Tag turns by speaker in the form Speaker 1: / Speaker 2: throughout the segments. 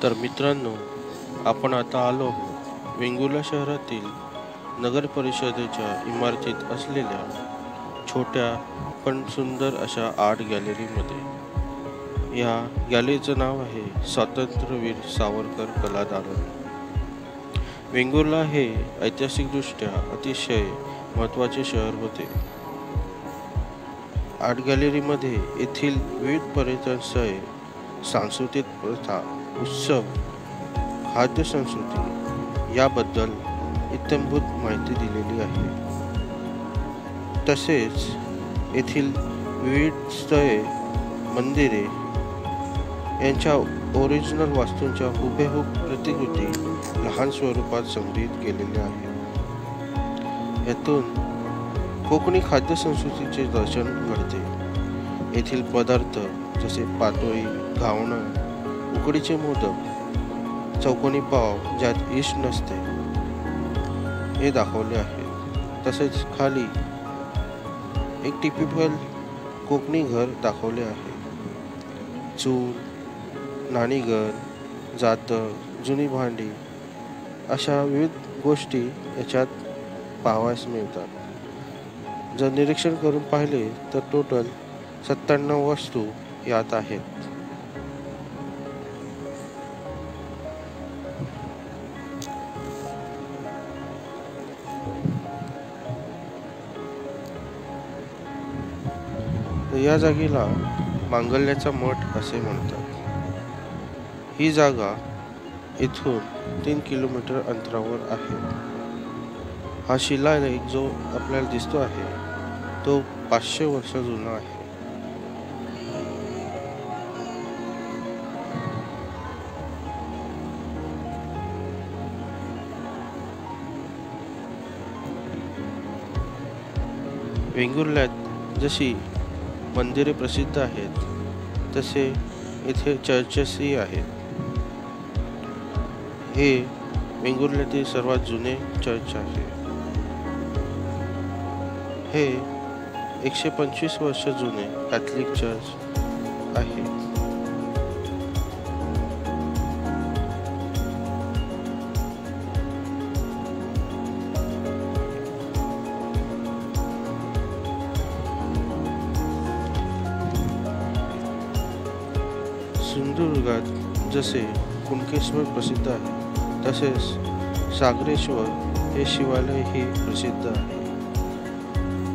Speaker 1: तर मित्रांनो, आपण आता आलो आहोत वेंगुर्ला शहरातील नगर परिषदेच्या इमारतीत असलेल्या छोट्या पण सुंदर अशा आर्ट गॅलरीमध्ये. या गॅलरीचं नाव आहे स्वातंत्र्यवीर सावरकर कला दालन. वेंगुर्ला हे ऐतिहासिकदृष्ट्या अतिशय महत्त्वाचे शहर होते. आर्ट गॅलरीमध्ये येथील विविध पर्यटन स्थळे, सांस्कृतिक प्रथा, उत्सव, खाद्य संस्कृती याबद्दल इत्थंभूत माहिती दिलेली आहे. तसेच येथील विविध स्थळे, मंदिरे यांच्या ओरिजिनल वास्तूंच्या हुबेहूब प्रतिकृती लहान स्वरूपात संग्रहित केलेल्या आहेत. यातून कोकणी खाद्य संस्कृतीचे दर्शन घडते. येथील पदार्थ जसे पातोळी, घावणं, उकडीचे मोदक, चौकोनी पाव ज्यात यीस्ट नसते हे दाखवले आहे. तसेच खाली एक टिपिकल कोकणी घर दाखवले आहे. चूल, नाणीघर, जातं, जुनी भांडी अशा विविध गोष्टी याच्यात पाहावयास मिळतात. जर निरीक्षण करून पाहिले तर टोटल 97 वस्तू यात आहेत. या जागेला मांगल्याचा मठ असे म्हणतात. ही जागा इथून 3 किलोमीटर अंतरावर आहे. हा शिलालेख जो आपल्याला दिसतो आहे तो 500 वर्ष जुना आहे. वेंगुर्ल्यात जशी मंदिरे प्रसिद्ध आहेत तसे इथे चर्चेसही आहेत. हे वेंगुर्ल्यातील सर्वात जुने चर्च आहे. हे 125 वर्ष जुने कॅथलिक चर्च आहे. सिंधुदुर्गात जसे कुणकेश्वर प्रसिद्ध आहे तसेच सागरेश्वर हे शिवालयही प्रसिद्ध आहे.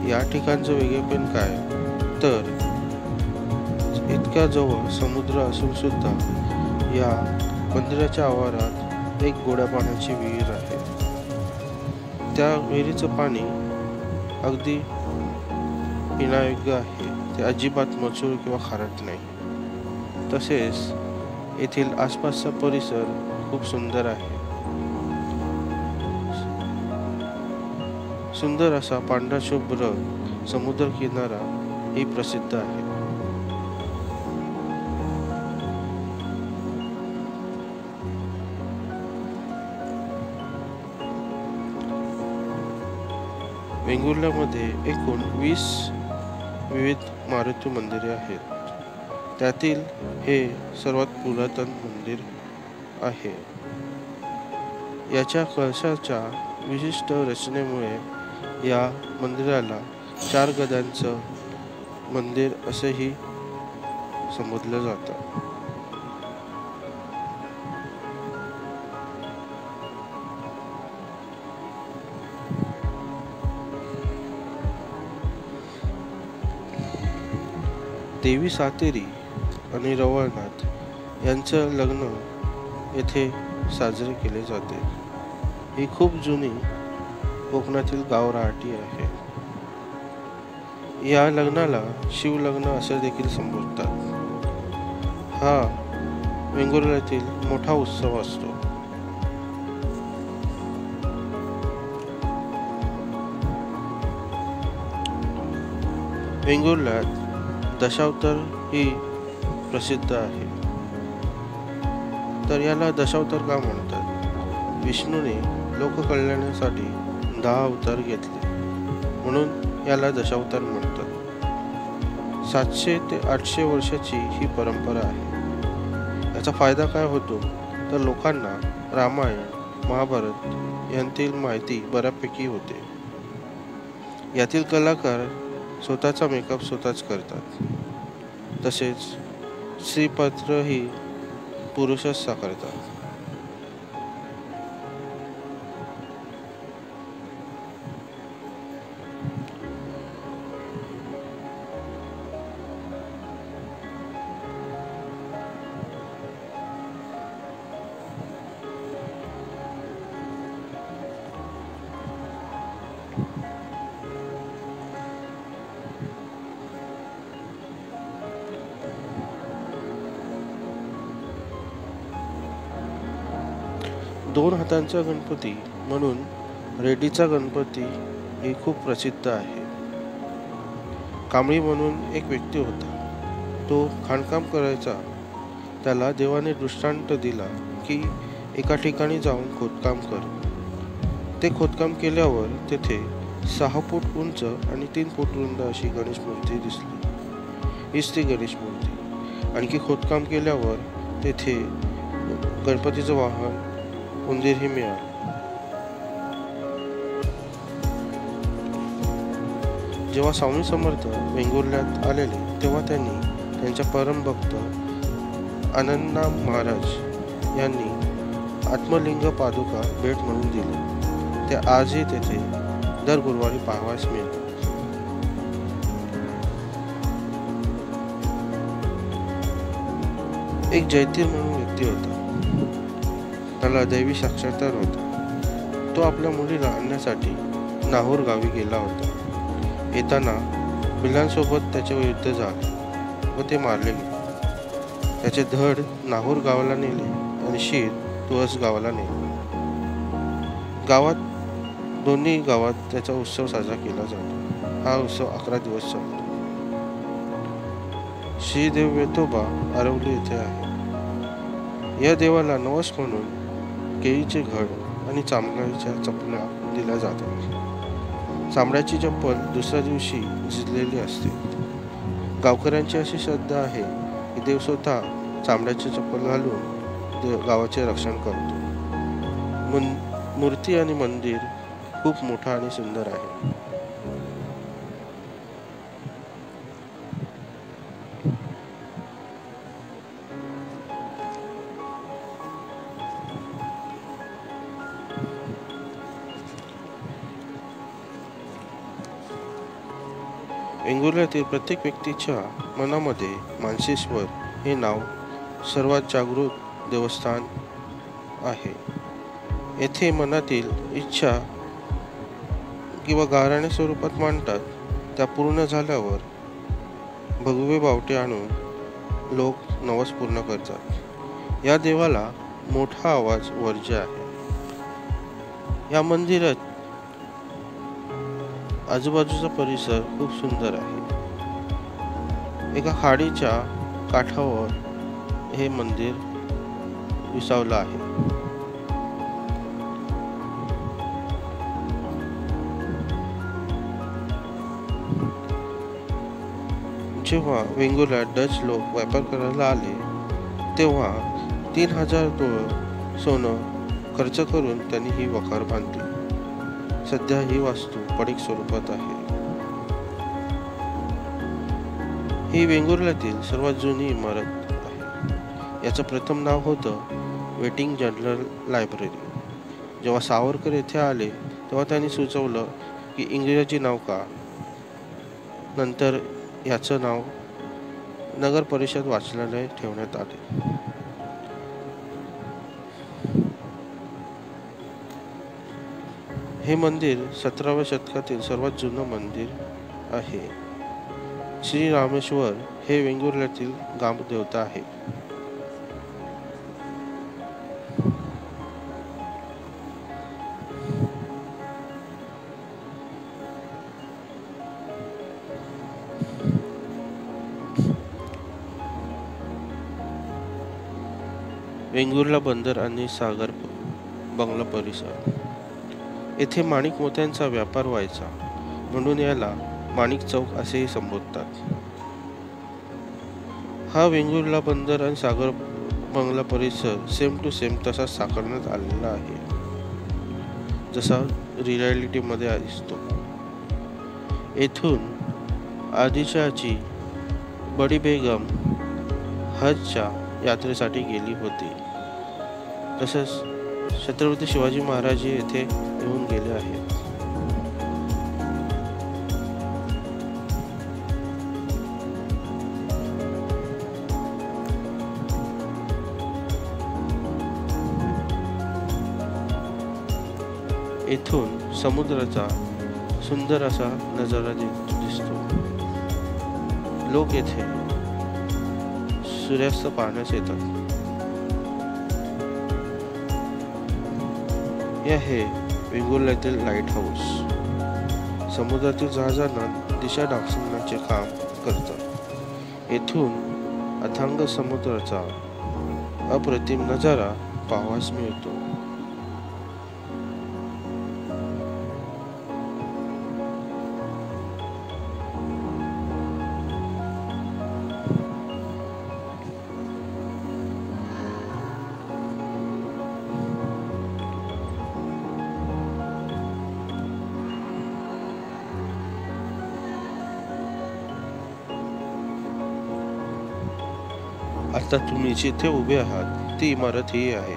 Speaker 1: या ठिकाणचं वेगळेपण काय तर इतक्या जवळ समुद्र असून सुद्धा या मंदिराच्या आवारात एक गोड्या पाण्याची विहीर आहे. त्या विहिरीचं पाणी अगदी पिण्यायोग्य आहे. ते अजिबात मचूळ किंवा खारट नाही. तसेच येथील आसपासचा परिसर खूप सुंदर आहे. सुंदर असा पांढरा शुभ्र समुद्र किनारा ही प्रसिद्ध आहे. वेंगुर्ल्यामध्ये एकूण 20 विविध मारुती मंदिरे आहेत. त्यातील हे सर्वात पुरातन मंदिर आहे. याच्या कळसाच्या विशिष्ट रचनेमुळे या मंदिराला 4 गद्यांचं मंदिर असेही संबोधलं जातं. देवी सातेरी आणि रवळनाथ यांचं लग्न येथे साजरे केले जाते. ही खूप जुनी कोकणातील गावराहाटी आहे. या लग्नाला शिवलग्न असे देखील संबोधतात. हा वेंगुर्ल्यातील मोठा उत्सव असतो. वेंगुर्ल्यात दशावतार ही प्रसिद्ध आहे. तर याला दशावतार का म्हणतात? विष्णूने लोककल्याणासाठी 10 अवतार घेतले म्हणून याला दशावतार म्हणतात. 700 ते 800 वर्षाची ही परंपरा आहे. याचा फायदा काय होतो तर लोकांना रामायण, महाभारत यांतील माहिती बऱ्यापैकी होते. यातील कलाकार स्वतःचा मेकअप स्वतःच करतात. तसेच स्त्रीपात्रही पुरुषच साकारतात. दोन हातांचा गणपती म्हणून रेड्डीचा गणपती हे खूप प्रसिद्ध आहे. कांबळी म्हणून एक व्यक्ती होता. तो खाणकाम करायचा. त्याला देवाने दृष्टांत दिला की एका ठिकाणी जाऊन खोदकाम कर. ते खोदकाम केल्यावर तेथे 6 फूट उंच आणि 3 फूट रुंद अशी गणेश मूर्ती दिसली. हीच ती गणेश मूर्ती. आणखी खोदकाम केल्यावर तेथे गणपतीचं वाहन उंदीरही मिळाले. जेव्हा स्वामी समर्थ वेंगुर्ल्यात आलेले तेव्हा त्यांनी त्यांच्या परमभक्त आनंदनाम महाराज यांनी आत्मलिंग पादुका भेट म्हणून दिले. ते आजही तेथे दर गुरुवारी पाहावयास मिळतात. एक जयतीर म्हणून व्यक्ती होता. त्याला दैवी साक्षात्कार होता. तो आपल्या मुलीला आणण्यासाठी नाहूर गावी गेला होता. येताना बिलांसोबत त्याच्या विरुद्ध झाले व ते मारले गेले. त्याचे धड नाहूर गावाला नेले आणि शीर तुळस गावाला नेले. दोन्ही गावात त्याचा उत्सव साजरा केला जातो. हा उत्सव 11 दिवस चालतो. श्री देव वेतोबा आरवली येथे आहे. या देवाला नवस म्हणून केळीचे घड आणि चामड्याच्या चपल्या दिल्या जातात. चामड्याची चप्पल दुसऱ्या दिवशी झिजलेली असते. गावकऱ्यांची अशी श्रद्धा आहे की देव स्वतः चामड्याची चप्पल घालून गावाचे रक्षण करतो. मूर्ती आणि मंदिर खूप मोठा आणि सुंदर आहे. वेंगुर्ल्यातील प्रत्येक व्यक्तीच्या मनामध्ये मानसेश्वर हे नाव सर्वात जागृत देवस्थान आहे. येथे मनातील इच्छा किंवा गाऱ्हाणे स्वरूपात मांडतात. त्या पूर्ण झाल्यावर भगवे बावटे आणून लोक नवस पूर्ण करतात. या देवाला मोठा आवाज वर्ज्य आहे. या मंदिरात आजूबाजूचा परिसर खूप सुंदर आहे. एका खाडीच्या काठावर हे मंदिर विसावलं आहे. जेव्हा वेंगुर्ल्यात डच लोक व्यापार करायला आले तेव्हा 3000 तोळ सोनं खर्च करून त्यांनी ही वखार बांधली. सध्या ही वास्तू पडीक स्वरूपात आहे. ही वेंगुर्ल्यातील सर्वात जुनी इमारत आहे. याचं प्रथम नाव होतं वेटिंग जनरल लायब्ररी. जेव्हा सावरकर येथे आले तेव्हा त्यांनी सुचवलं की इंग्रजी नाव का. नंतर याचं नाव नगर परिषद वाचनालय ठेवण्यात आले. हे मंदिर 17व्या शतकातील सर्वात जुनं मंदिर आहे. श्री रामेश्वर हे वेंगुर्ल्यातील ग्रामदेवता आहे. वेंगुर्ला बंदर आणि सागर बंगला परिसर. येथे माणिक मोत्यांचा व्यापार व्हायचा म्हणून याला माणिक चौक असेही संबोधतात. हा वेंगुर्ला बंदर आणि सागर बंगला परिसर सेम टू सेम तसा साकारण्यात आलेला आहे, जसा रिॲलिटीमध्ये दिसतो. येथून आधीची आजी बडी बेगम हजच्या यात्रेसाठी गेली होती. तसेच छत्रपती शिवाजी महाराज येथे येऊन गेले आहेत. येथून समुद्राचा सुंदर असा नजारा दिसतो. लोक येथे सूर्यास्त पाहण्यास येतात. हे आहे वेंगुर्ल्यातील लाईट हाऊस. समुद्रातील जहाजांना दिशा दाखवण्याचे काम करतात. येथून अथांग समुद्राचा अप्रतिम नजारा पाहावयास मिळतो. आता तुम्ही जिथे उभे आहात ती इमारत ही आहे.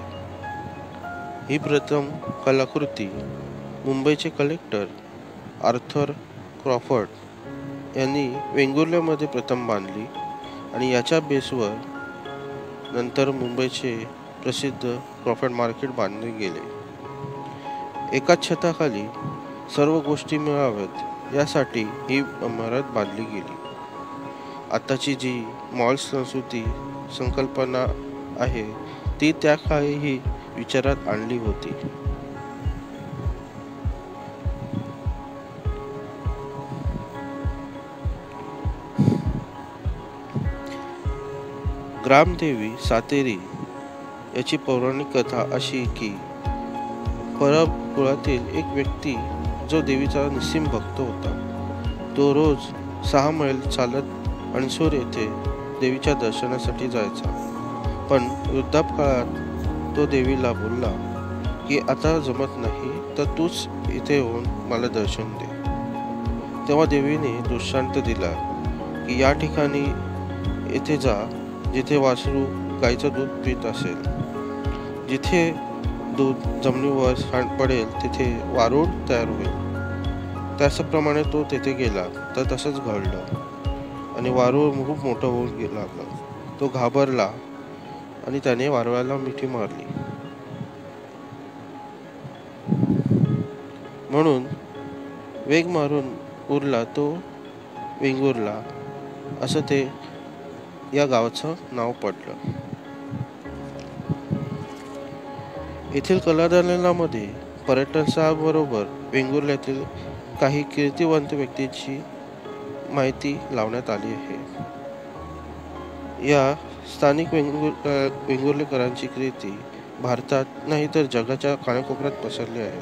Speaker 1: ही प्रथम कलाकृती मुंबईचे कलेक्टर आर्थर क्रॉफर्ड यांनी वेंगुर्ल्यामध्ये प्रथम बांधली आणि याच्या बेसवर नंतर मुंबईचे प्रसिद्ध क्रॉफर्ड मार्केट बांधले गेले. एकाच छताखाली सर्व गोष्टी मिळाव्यात यासाठी ही इमारत बांधली गेली. आताची जी मॉल संस्कृती संकल्पना आहे ती त्या काळीही विचारात आणली होती. ग्रामदेवी सातेरी याची पौराणिक कथा अशी की परब कुळातील एक व्यक्ती जो देवीचा निस्सीम भक्त होता, तो रोज 6 मैल चालत अणसूर येथे देवीच्या दर्शनासाठी जायचा. पण वृद्धापकाळात तो देवीला बोलला की आता जमत नाही तर तूच इथे येऊन मला दर्शन दे. तेव्हा देवीने दृष्टांत दिला की या ठिकाणी येथे जा जिथे वासरू गाईचं दूध पित असेल. जिथे दूध जमिनीवर पडेल तिथे वारूळ तयार होईल. त्याचप्रमाणे तो तेथे गेला तर तसंच घडलं आणि वारूळ खूप मोठं होऊन लागला. तो घाबरला आणि त्याने वारुळाला मिठी मारली. म्हणून वेग मारून उरला तो वेंगुर्ला असं ते या गावाचं नाव पडलं. येथील कलादालनामध्ये पर्यटनाबरोबर वेंगुर्ल्यातील काही कीर्तिवंत व्यक्तींची माहिती लावण्यात आली आहे. या स्थानिक वेंगुर्लेकरांची कीर्ती भारतात नाही तर जगाच्या कानाकोपऱ्यात पसरली आहे.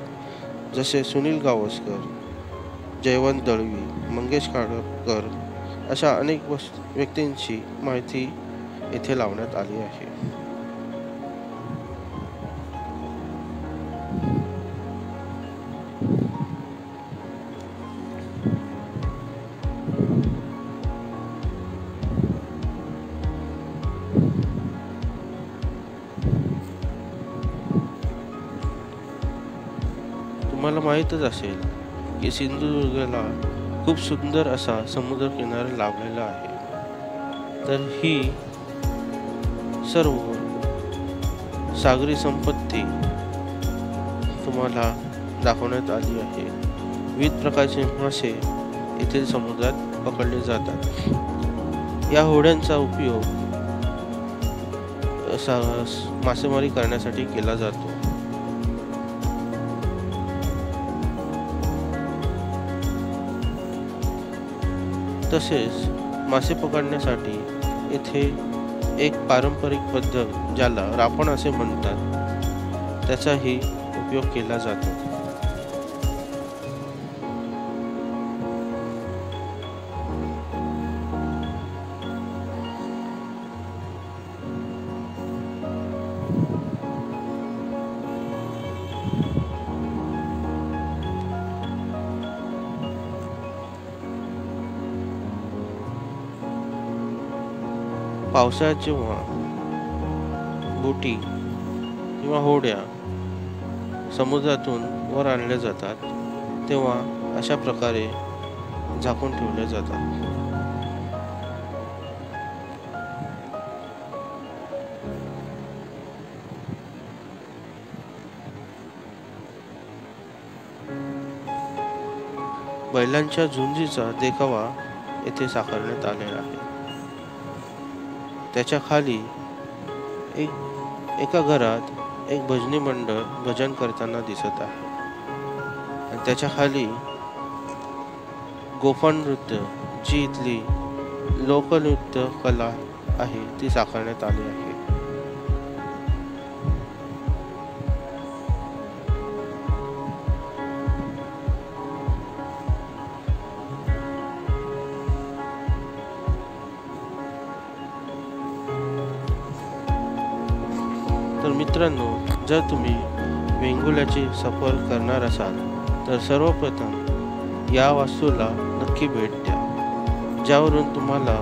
Speaker 1: जसे सुनील गावस्कर, जयवंत दळवी, मंगेश काळकर अशा अनेक व्यक्तींची माहिती येथे लावण्यात आली आहे. तुम्हाला माहीतच असेल की सिंधुदुर्गला खूप सुंदर असा समुद्र किनारा लाभलेला आहे. तर ही सर्व सागरी संपत्ती तुम्हाला दाखवण्यात आली आहे. विविध प्रकारचे मासे येथील समुद्रात पकडले जातात. या होड्यांचा उपयोग मासेमारी करण्यासाठी केला जातो. तसेच मासे पकडण्यासाठी येथे एक पारंपरिक पद्धत ज्याला रापण असे म्हणतात त्याचाही उपयोग केला जातो. पावसाळ्यात जेव्हा बोटी किंवा होड्या समुद्रातून वर आणल्या जातात तेव्हा अशा प्रकारे झाकून ठेवल्या जातात. बैलांच्या झुंजीचा देखावा येथे साकारण्यात आलेला आहे. त्याच्या खाली एका घरात एक भजनी मंडळ भजन करताना दिसत आहे आणि त्याच्या खाली गोफण नृत्य, जी इथली लोकनृत्य कला आहे ती साकारण्यात आली आहे. तर मित्रांनो, जर तुम्ही वेंगुर्ल्याची सफर करणार असाल तर सर्वप्रथम या वास्तूला नक्की भेट द्या, ज्यावरून तुम्हाला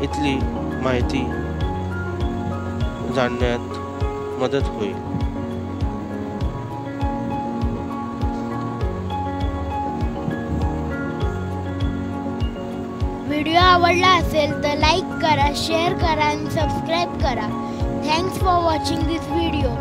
Speaker 1: इथली माहिती जाणण्यात मदत होईल.
Speaker 2: व्हिडिओ आवडला असेल तर लाईक करा, शेअर करा आणि सबस्क्राईब करा. Thanks for watching this video.